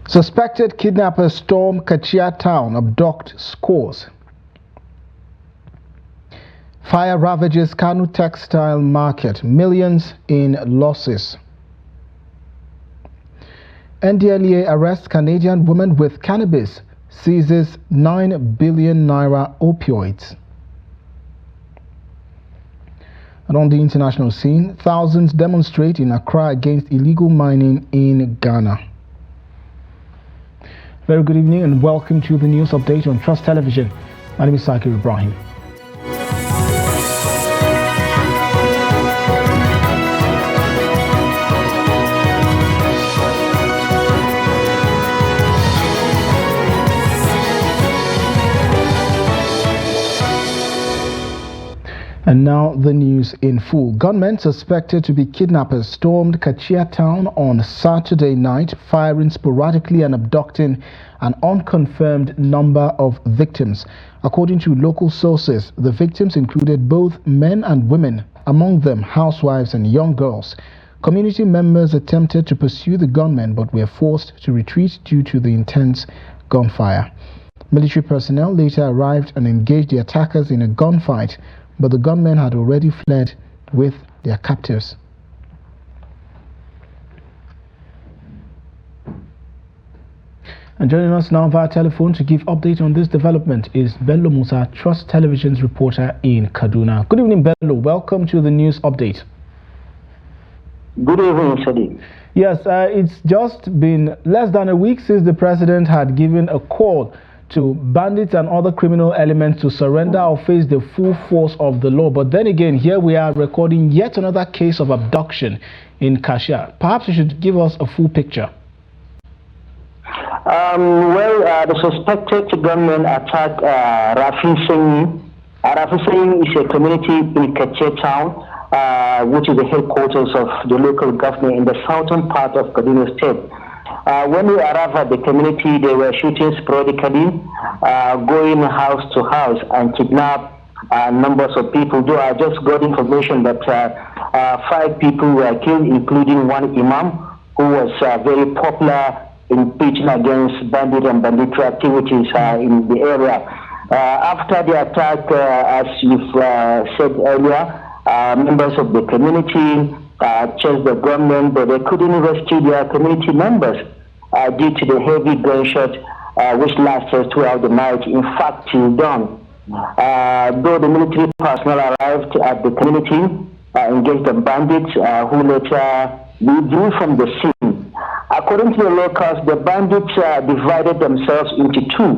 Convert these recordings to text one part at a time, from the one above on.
Suspected kidnappers storm Kachia town, abduct scores. Fire ravages Kano textile market, millions in losses. NDLEA arrests Canadian woman with cannabis, seizes 9 billion naira opioids. And on the international scene, thousands demonstrate in Accra against illegal mining in Ghana. Very good evening and welcome to the news update on Trust Television. My name is Sakir Ibrahim. And now the news in full. Gunmen suspected to be kidnappers stormed Kachia town on Saturday night, firing sporadically and abducting an unconfirmed number of victims. According to local sources, the victims included both men and women, among them housewives and young girls. Community members attempted to pursue the gunmen but were forced to retreat due to the intense gunfire. Military personnel later arrived and engaged the attackers in a gunfight, but the gunmen had already fled with their captives. And joining us now via telephone to give update on this development is Bello Musa, Trust Television's reporter in Kaduna. Good evening, Bello. Welcome to the news update. Good evening, Sadiq. Yes, it's just been less than a week since the president had given a call to bandits and other criminal elements to surrender or face the full force of the law. But then again, here we are recording yet another case of abduction in Kashia. Perhaps you should give us a full picture. The suspected gunmen attacked Rafi Singh. Rafi Singh is a community in Kachia town, which is the headquarters of the local government in the southern part of Kaduna State. When we arrived at the community, they were shooting sporadically, going house to house and kidnap numbers of people. Though I just got information that 5 people were killed, including one imam who was very popular in preaching against bandit and banditry activities in the area. After the attack, as you've said earlier, members of the community chased the gunmen, but they couldn't rescue their community members due to the heavy gunshot which lasted throughout the night, in fact till dawn. Though the military personnel arrived at the community, engaged the bandits who later withdrew from the scene. According to the locals, the bandits divided themselves into two,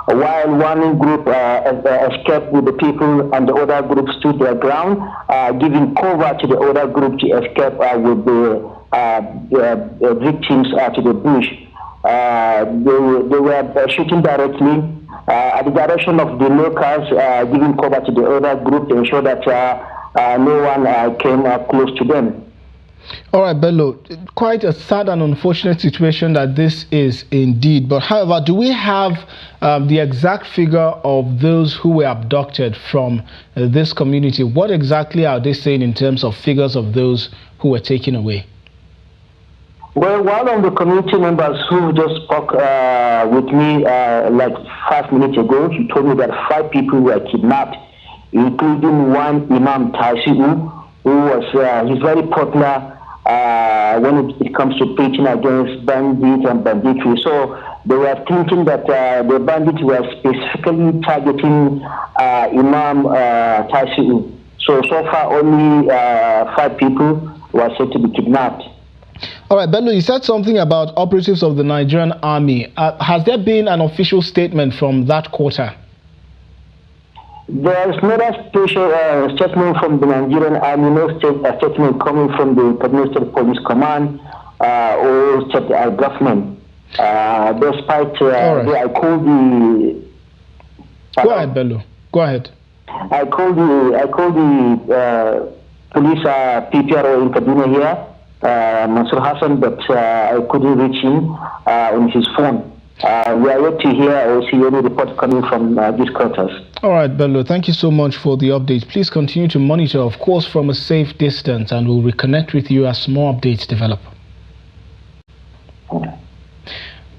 while one group escaped with the people and the other group stood their ground, giving cover to the other group to escape with the victims to the bush. They were shooting directly at the direction of the locals, giving cover to the other group to ensure that no one came close to them. All right, Bello, quite a sad and unfortunate situation that this is indeed. But however, do we have the exact figure of those who were abducted from this community? What exactly are they saying in terms of figures of those who were taken away? Well, one of the community members who just spoke with me like 5 minutes ago, he told me that 5 people were kidnapped, including one Imam Taisiu, who was he's very popular when it comes to preaching against bandits and banditry. So they were thinking that the bandits were specifically targeting Imam Taisiu. So far only 5 people were said to be kidnapped. All right, Bello, you said something about operatives of the Nigerian army. Has there been an official statement from that quarter? There is not a special statement from the Nigerian army, no statement coming from the Kaduna State Police Command or state government. Despite I called the... Go ahead, Bello. Go ahead. I called the police PPRO in Kaduna here, Mansur Hassan, but I couldn't reach him on his phone. We are yet to hear or see any report coming from these quarters. All right, Bello, thank you so much for the updates. Please continue to monitor, of course, from a safe distance, and we'll reconnect with you as more updates develop.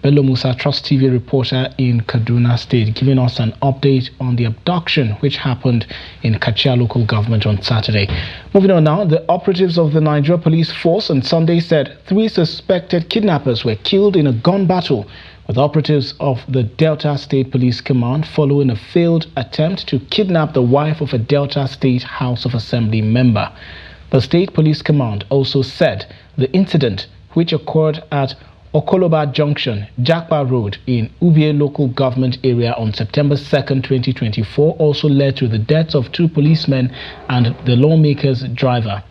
Bello Musa, Trust TV reporter in Kaduna State, giving us an update on the abduction which happened in Kachia local government on Saturday. Moving on now, the operatives of the Nigeria Police Force on Sunday said 3 suspected kidnappers were killed in a gun battle with operatives of the Delta State Police Command following a failed attempt to kidnap the wife of a Delta State House of Assembly member. The State Police Command also said the incident, which occurred at Okoloba Junction, Jakpa Road in Ubie local government area on September 2nd, 2024, also led to the deaths of 2 policemen and the lawmaker's driver.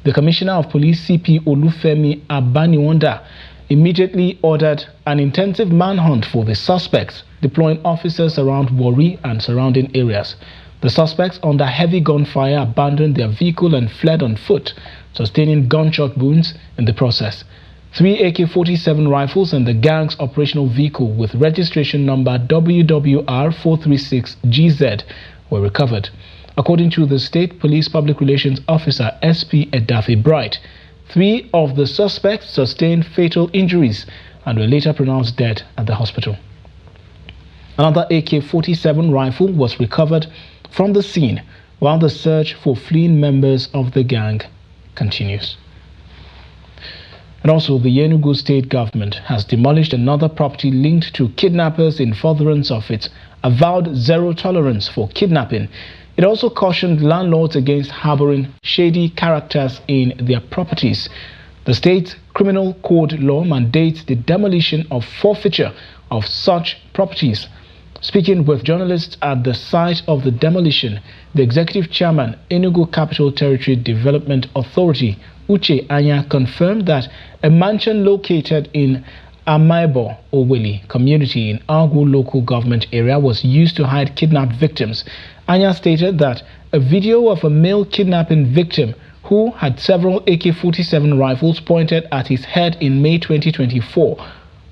The Commissioner of Police, CP Olufemi Abaniwanda, immediately ordered an intensive manhunt for the suspects, deploying officers around Warri and surrounding areas. The suspects, under heavy gunfire, abandoned their vehicle and fled on foot, sustaining gunshot wounds in the process. 3 AK-47 rifles and the gang's operational vehicle with registration number WWR436GZ were recovered. According to the State Police Public Relations Officer SP Edafe Bright, 3 of the suspects sustained fatal injuries and were later pronounced dead at the hospital. Another AK-47 rifle was recovered from the scene while the search for fleeing members of the gang continues. And also, the Enugu state government has demolished another property linked to kidnappers in furtherance of its avowed zero tolerance for kidnapping. It also cautioned landlords against harboring shady characters in their properties. The state's criminal code law mandates the demolition or forfeiture of such properties. Speaking with journalists at the site of the demolition, the executive chairman, Enugu Capital Territory Development Authority, Uche Anya, confirmed that a mansion located in Amaibo Oweli community in Agu local government area was used to hide kidnapped victims. Anya stated that a video of a male kidnapping victim who had several AK-47 rifles pointed at his head in May 2024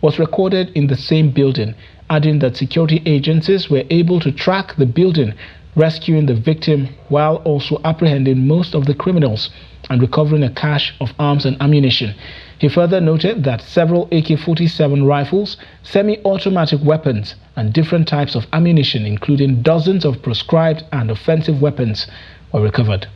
was recorded in the same building, adding that security agencies were able to track the building, rescuing the victim while also apprehending most of the criminals and recovering a cache of arms and ammunition. He further noted that several AK-47 rifles, semi-automatic weapons, and different types of ammunition, including dozens of proscribed and offensive weapons, were recovered.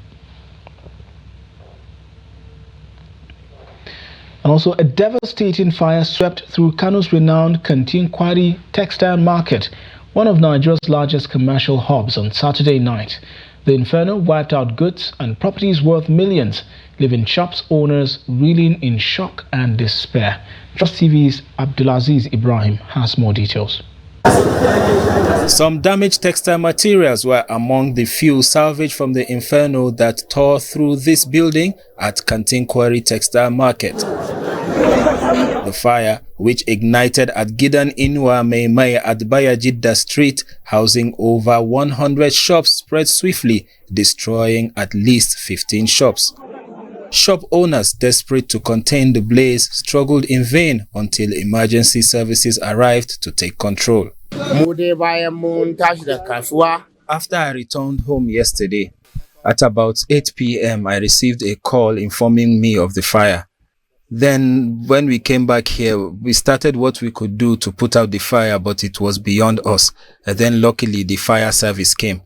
And also, a devastating fire swept through Kano's renowned Kantinkwari textile market, one of Nigeria's largest commercial hubs, on Saturday night. The inferno wiped out goods and properties worth millions, leaving shops owners reeling in shock and despair. Trust TV's Abdulaziz Ibrahim has more details. Some damaged textile materials were among the few salvaged from the inferno that tore through this building at Kantinkwari Textile Market. The fire, which ignited at Gidan Inwa Meimai at Bayajidda Street, housing over 100 shops, spread swiftly, destroying at least 15 shops. Shop owners, desperate to contain the blaze, struggled in vain until emergency services arrived to take control. After I returned home yesterday, at about 8 p.m., I received a call informing me of the fire. Then, when we came back here, we started what we could do to put out the fire, but it was beyond us. And then, luckily, the fire service came.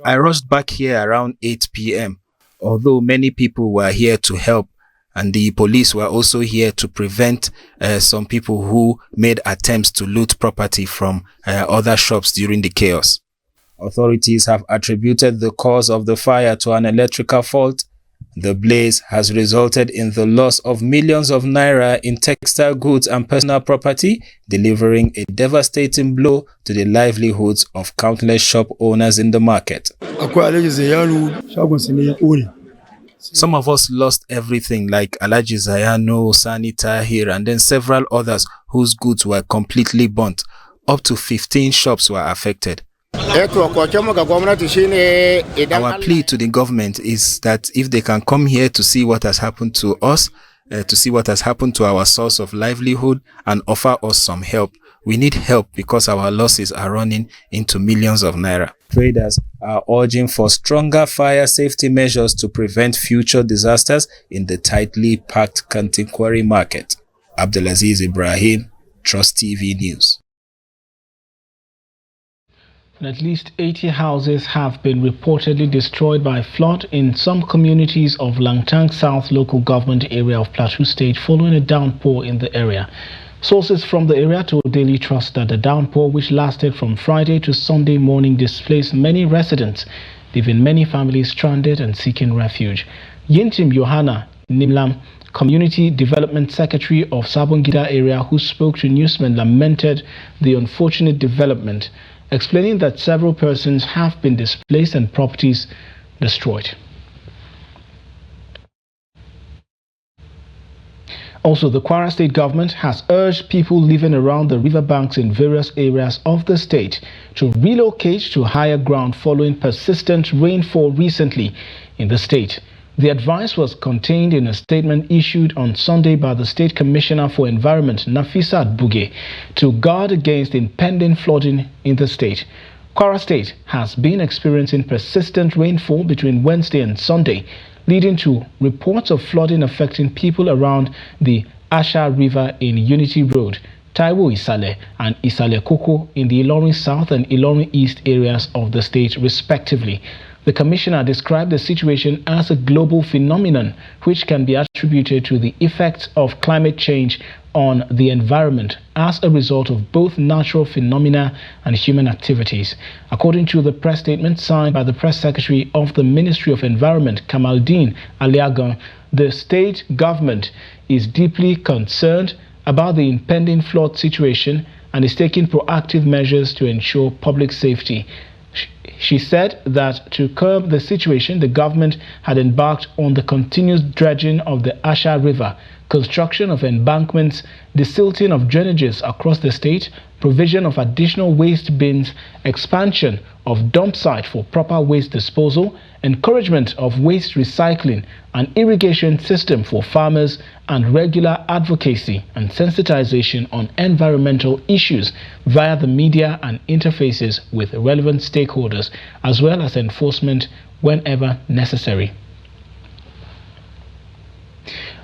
I rushed back here around 8 p.m., although many people were here to help, and the police were also here to prevent some people who made attempts to loot property from other shops during the chaos. Authorities have attributed the cause of the fire to an electrical fault. The blaze has resulted in the loss of millions of naira in textile goods and personal property, delivering a devastating blow to the livelihoods of countless shop owners in the market. Some of us lost everything, like Alhaji Zayano, Sani Tahir, and then several others whose goods were completely burnt. Up to 15 shops were affected. Our plea to the government is that if they can come here to see what has happened to us, to see what has happened to our source of livelihood and offer us some help, We need help because our losses are running into millions of naira. Traders are urging for stronger fire safety measures to prevent future disasters in the tightly packed Kantinkwari market. Abdulaziz Ibrahim, Trust TV News. At least 80 houses have been reportedly destroyed by flood in some communities of Langtang South local government area of Plateau State following a downpour in the area. Sources from the area told Daily Trust that the downpour, which lasted from Friday to Sunday morning, displaced many residents, leaving many families stranded and seeking refuge. Yintim Yohana Nimlam, Community Development Secretary of Sabongida area, who spoke to newsmen, lamented the unfortunate development, explaining that several persons have been displaced and properties destroyed. Also, the Kwara State government has urged people living around the riverbanks in various areas of the state to relocate to higher ground following persistent rainfall recently in the state. The advice was contained in a statement issued on Sunday by the State Commissioner for Environment, Nafisat Buge, to guard against impending flooding in the state. Kwara State has been experiencing persistent rainfall between Wednesday and Sunday, leading to reports of flooding affecting people around the Asha River in Unity Road, Taiwo Isale and Isale Koko in the Ilorin South and Ilorin East areas of the state, respectively. The commissioner described the situation as a global phenomenon which can be attributed to the effects of climate change on the environment as a result of both natural phenomena and human activities. According to the press statement signed by the press secretary of the Ministry of Environment, Kamaldeen Aliagan, the state government is deeply concerned about the impending flood situation and is taking proactive measures to ensure public safety. She said that to curb the situation, the government had embarked on the continuous dredging of the Asha River, construction of embankments, desilting of drainages across the state, provision of additional waste bins, expansion of dump site for proper waste disposal, encouragement of waste recycling, an irrigation system for farmers, and regular advocacy and sensitization on environmental issues via the media and interfaces with relevant stakeholders, as well as enforcement whenever necessary.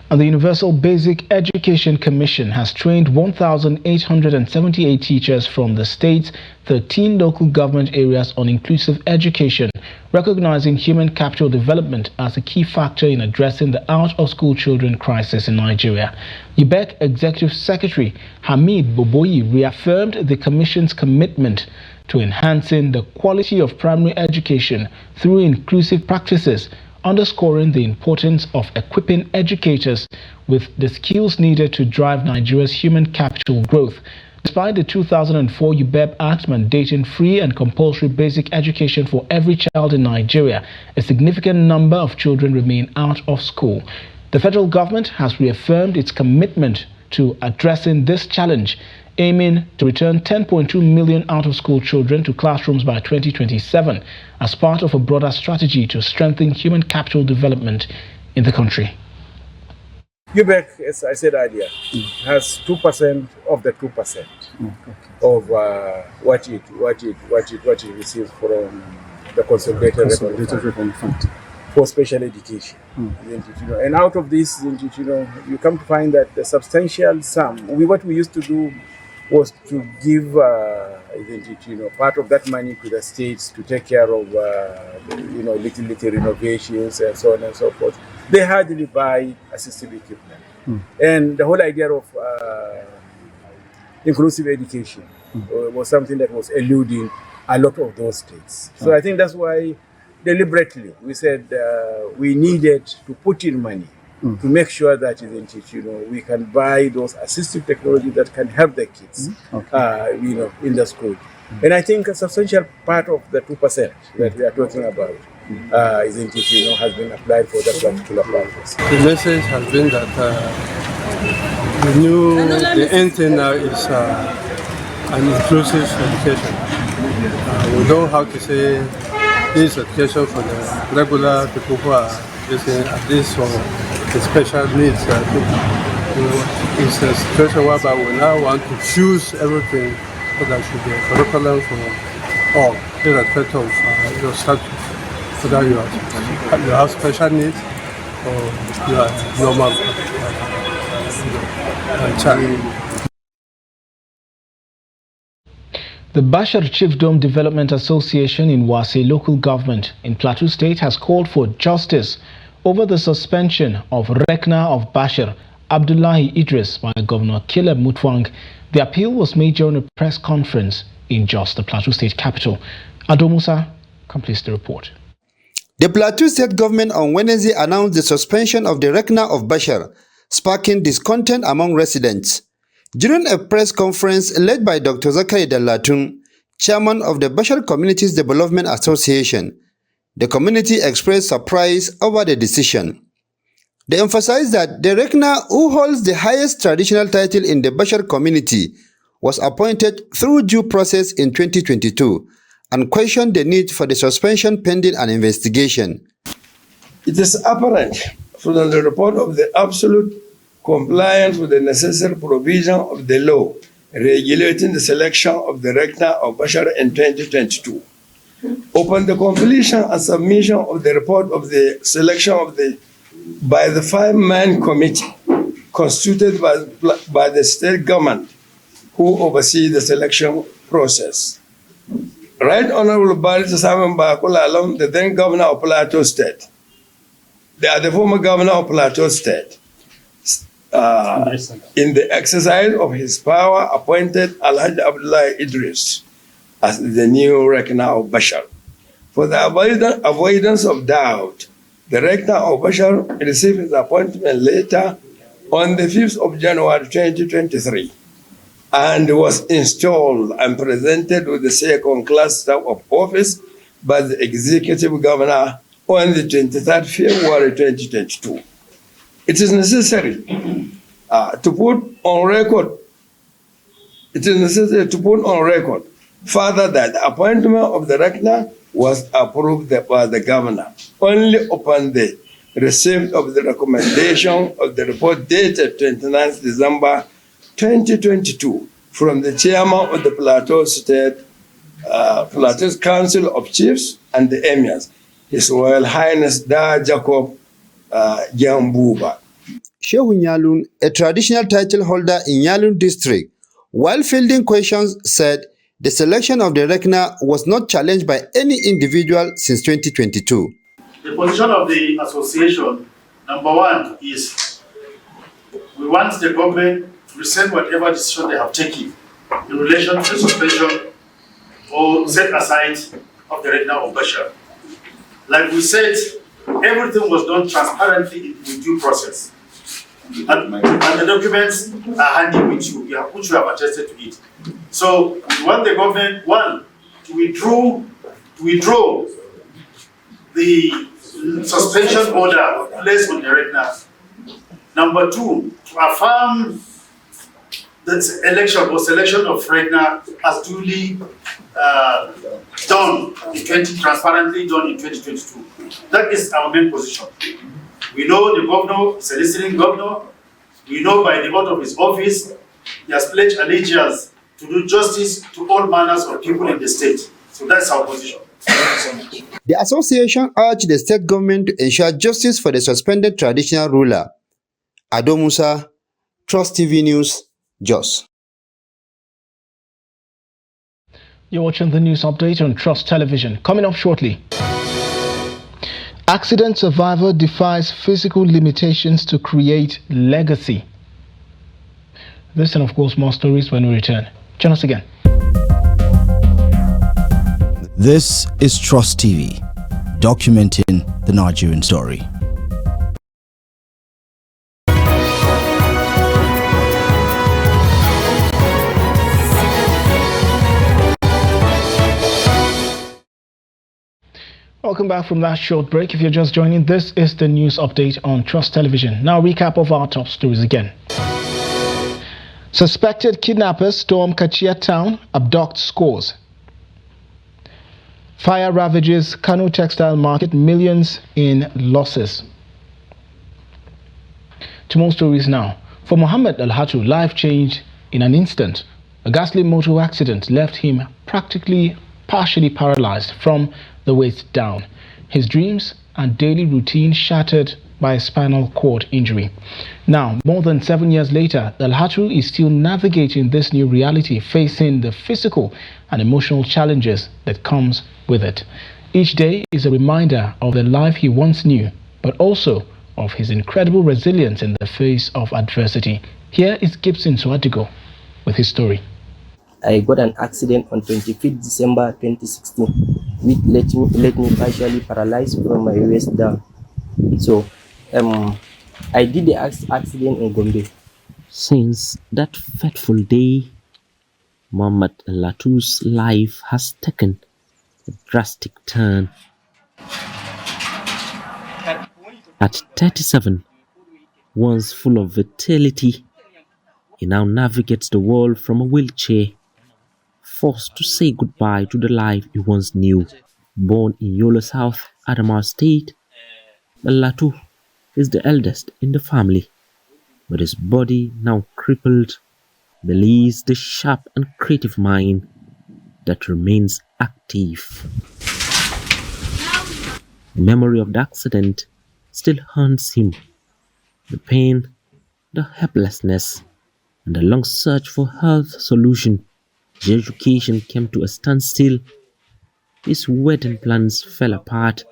And the Universal Basic Education Commission has trained 1,878 teachers from the state's 13 local government areas on inclusive education, recognizing human capital development as a key factor in addressing the out-of-school children crisis in Nigeria. UBEC Executive Secretary Hamid Boboyi reaffirmed the Commission's commitment to enhancing the quality of primary education through inclusive practices, underscoring the importance of equipping educators with the skills needed to drive Nigeria's human capital growth. Despite the 2004 UBEP Act mandating free and compulsory basic education for every child in Nigeria, a significant number of children remain out of school. The federal government has reaffirmed its commitment to addressing this challenge, aiming to return 10.2 million out-of-school children to classrooms by 2027 as part of a broader strategy to strengthen human capital development in the country. UBEC, as I said earlier, has 2% of the 2% of what it receives from the Consolidated Revenue Fund for special education. And out of this, you come to find that the substantial sum, what we used to do was to give part of that money to the states to take care of little renovations and so on and so forth. They hardly buy assistive equipment. And the whole idea of inclusive education was something that was eluding a lot of those states. So I think that's why deliberately we said we needed to put in money to make sure that we can buy those assistive technology that can help the kids in the school. And I think a substantial part of the 2% that we are talking about has been applied for that particular purpose. The message has been that the end thing now is an inclusive education. We don't have to say this education for the regular people who are using at least for the special needs people. It's a situation whereby we now want to fuse everything so that should be a curriculum for all, irrespective of your status, whether you have special needs or you are normal child. The Bashar Chiefdom Development Association in Wase local government in Plateau State has called for justice over the suspension of Rector of Bashar, Abdullahi Idris, by Governor Caleb Mutfwang. The appeal was made during a press conference in Jos, the Plateau State capital. Ado Musa completes the report. The Plateau State government on Wednesday announced the suspension of the Rector of Bashar, sparking discontent among residents. During a press conference led by Dr. Zakari Dalatun, chairman of the Bashar Communities Development Association, the community expressed surprise over the decision. They emphasized that the Rector, who holds the highest traditional title in the Bashar community, was appointed through due process in 2022 and questioned the need for the suspension pending an investigation. It is apparent from the report of the absolute compliance with the necessary provision of the law regulating the selection of the Rector of Bashar in 2022. Upon the completion and submission of the report of the selection of by the 5-man committee constituted by the state government who oversee the selection process. Right Honorable Barrister Simon Bakula Along, the then governor of Plateau State, the former governor of Plateau State, in the exercise of his power, appointed Alhaji Abdullahi Idris as the new Rector of Bashar. For the avoidance of doubt, the Rector of Bashar received his appointment letter on the 5th of January 2023 and was installed and presented with the second-class staff of office by the executive governor on the 23rd February 2022. It is necessary to put on record. Further that the appointment of the Rector was approved by the governor only upon the receipt of the recommendation of the report dated 29th December 2022 from the chairman of the Plateau State Plateau Council of Chiefs and the Emirs, His Royal Highness Da Jacob Jambuba. Shehu Nyalun, a traditional title holder in Nyalun district, while fielding questions, said the selection of the Rector was not challenged by any individual since 2022. The position of the association, number one, is we want the government to rescind whatever decision they have taken in relation to the suspension or set aside of the Rector of Bashar. Like we said, everything was done transparently in due process. And the documents are handy with you, which you have attested to it. So we want the government, one, to withdraw the suspension order placed on the Rector. Number two, to affirm that election or selection of Rector as duly done transparently done in 2022. That is our main position. We know the governor is a listening governor. We know by the oath of his office, he has pledged allegiance to do justice to all manners of people in the state. So that's our position. The association urged the state government to ensure justice for the suspended traditional ruler. Ado Musa, Trust TV News, Jos. You're watching the news update on Trust Television. Coming up shortly. Accident survivor defies physical limitations to create legacy. This and of course more stories when we return. Join us again. This is Trust TV, documenting the Nigerian story. Welcome back from that short break. If you're just joining, this is the news update on Trust Television. Now, recap of our top stories again. Suspected kidnappers storm Kachia town, abduct scores. Fire ravages Kano textile market, millions in losses. To more stories now. For Mohammed Al-Hatu, life changed in an instant. A ghastly motor accident left him partially paralyzed from the waist down. His dreams and daily routine shattered by a spinal cord injury. Now, more than 7 years later, Al-Hatu is still navigating this new reality, facing the physical and emotional challenges that comes with it. Each day is a reminder of the life he once knew, but also of his incredible resilience in the face of adversity. Here is Gibson Swadigo with his story. I got an accident on 25th December 2016, which left me partially paralyzed from my waist down. So, I did the accident in Gombe. Since that fateful day, Mohammed Al-Hatu's life has taken a drastic turn. At 37, once full of vitality, he now navigates the world from a wheelchair, forced to say goodbye to the life he once knew. Born in Yola South, Adamawa State, Al-Hatu is the eldest in the family, but his body, now crippled, belies the sharp and creative mind that remains active. The memory of the accident still haunts him. The pain, the helplessness, and the long search for health solution. His education came to a standstill. His wedding plans fell apart,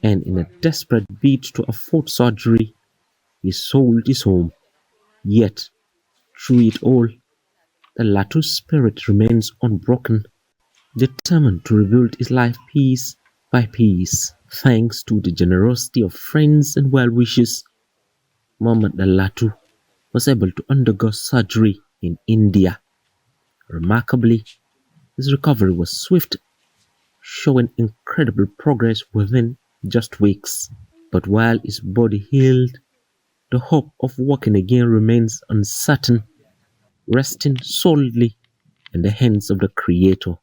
and in a desperate bid to afford surgery, he sold his home. Yet, through it all, the Al-Hatu's spirit remains unbroken, determined to rebuild his life piece by piece. Thanks to the generosity of friends and well-wishers, Mohammed Al-Hatu was able to undergo surgery in India. Remarkably, his recovery was swift, showing incredible progress within just weeks. But while his body healed, the hope of walking again remains uncertain, resting solidly in the hands of the Creator.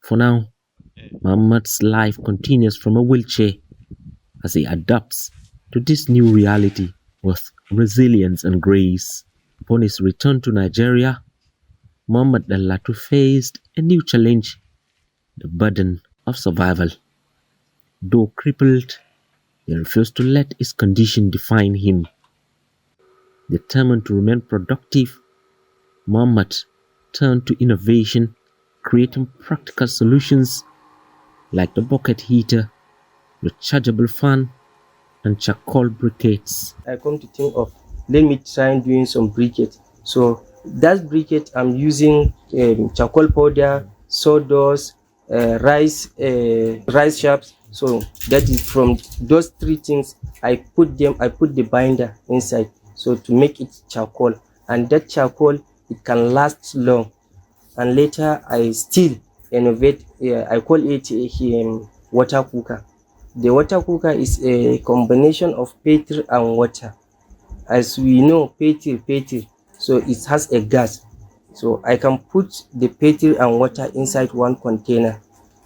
For now, Muhammad's life continues from a wheelchair as he adapts to this new reality with resilience and grace. Upon his return to Nigeria, Mohammed Al-Hatu faced a new challenge, the burden of survival. Though crippled, he refused to let his condition define him. Determined to remain productive, Mohammed turned to innovation, creating practical solutions like the bucket heater, rechargeable fan, and charcoal briquettes. I come to think of, let me try doing some briquettes. So that briquette I'm using charcoal powder, sawdust, rice sharps. So that is from those three things. I put the binder inside, so to make it charcoal, and that charcoal, it can last long. And later I still innovate. I call it a water cooker. The water cooker is a combination of petrol and water. As we know, petrol, so it has a gas. So I can put the petrol and water inside one container.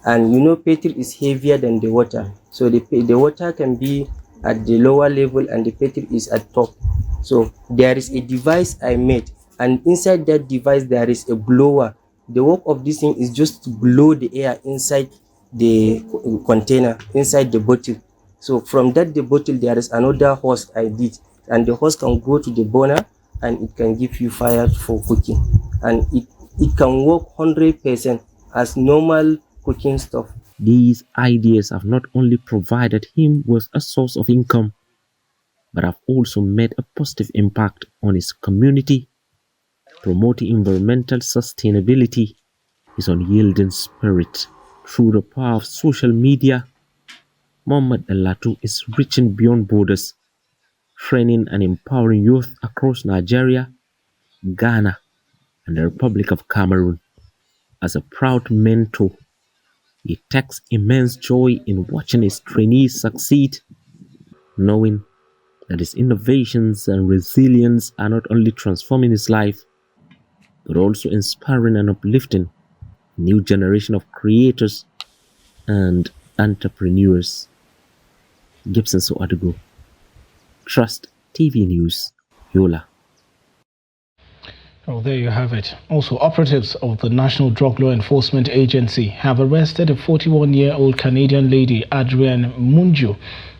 And you know, petrol is heavier than the water. So the water can be at the lower level and the petrol is at top. So there is a device I made, and inside that device there is a blower. The work of this thing is just to blow the air inside the container, inside the bottle. So from that the bottle, there is another hose I did, and the hose can go to the burner and it can give you fire for cooking, and it can work 100% as normal cooking stuff. These ideas have not only provided him with a source of income, but have also made a positive impact on his community, promoting environmental sustainability. His unyielding spirit. Through the power of social media, Mohammed Al-Hatu is reaching beyond borders, training and empowering youth across Nigeria, Ghana, and the Republic of Cameroon. As a proud mentor, he takes immense joy in watching his trainees succeed, knowing that his innovations and resilience are not only transforming his life, but also inspiring and uplifting a new generation of creators and entrepreneurs. Gibson Soadugo, Trust TV News, Yola. Well, there you have it. Also, operatives of the National Drug Law Enforcement Agency have arrested a 41-year-old Canadian lady, Adrienne Munju,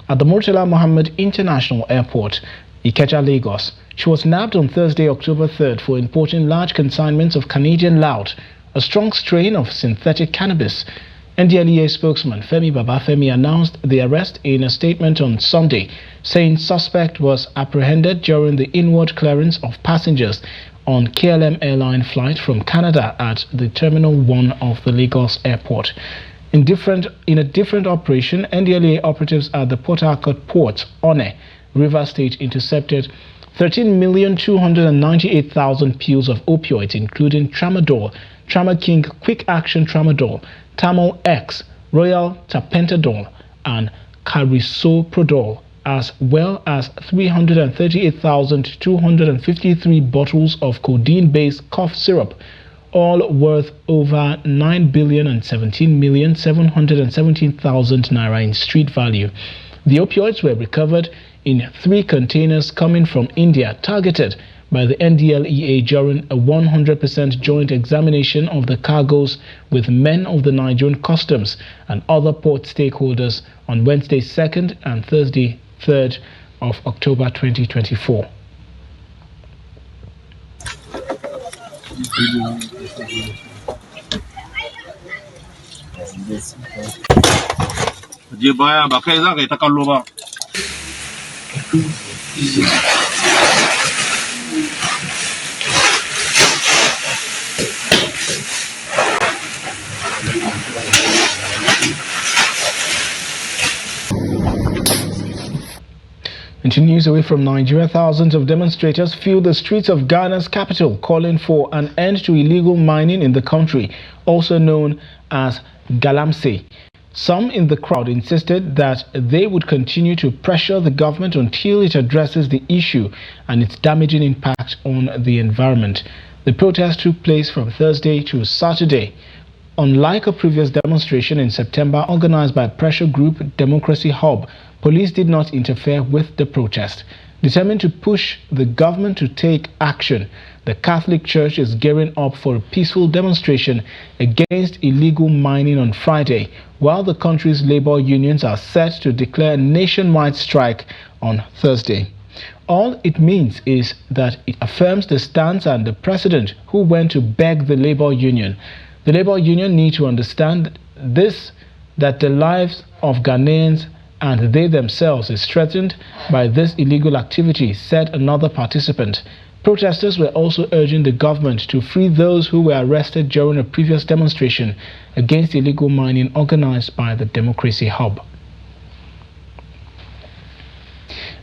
at the Murtala Mohammed International Airport, Ikeja, Lagos. She was nabbed on Thursday, October 3rd, for importing large consignments of Canadian loud, a strong strain of synthetic cannabis. NDLEA spokesman Femi Babafemi announced the arrest in a statement on Sunday, saying suspect was apprehended during the inward clearance of passengers on KLM airline flight from Canada at the Terminal 1 of the Lagos airport. In a different operation, NDLEA operatives at the Port Harcourt Port, One, Rivers State, intercepted 13,298,000 pills of opioids, including Tramadol, Tramaking Quick Action Tramadol, Tamil X, Royal Tapentadol, and Carisoprodol, as well as 338,253 bottles of codeine-based cough syrup, all worth over 9,017,717,000 naira in street value. The opioids were recovered in 3 containers coming from India, targeted by the NDLEA during a 100% joint examination of the cargoes with men of the Nigerian Customs and other port stakeholders on Wednesday 2nd and Thursday 3rd of October 2024. Into news away from Nigeria, thousands of demonstrators filled the streets of Ghana's capital, calling for an end to illegal mining in the country, also known as Galamsey. Some in the crowd insisted that they would continue to pressure the government until it addresses the issue and its damaging impact on the environment. The protest took place from Thursday to Saturday. Unlike a previous demonstration in September organized by pressure group Democracy Hub, police did not interfere with the protest. Determined to push the government to take action, the Catholic Church is gearing up for a peaceful demonstration against illegal mining on Friday, while the country's labor unions are set to declare a nationwide strike on Thursday. All it means is that it affirms the stance and the president who went to beg the labor union. The labor union need to understand this, that the lives of Ghanaians and they themselves is threatened by this illegal activity, said another participant. Protesters were also urging the government to free those who were arrested during a previous demonstration against illegal mining organized by the Democracy Hub.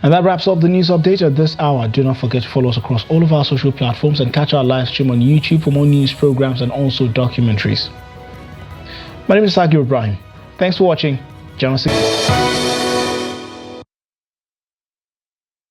And that wraps up the news update at this hour. Do not forget to follow us across all of our social platforms and catch our live stream on YouTube for more news programs and also documentaries. My name is Sagir Ibrahim. Thanks for watching. Join us again.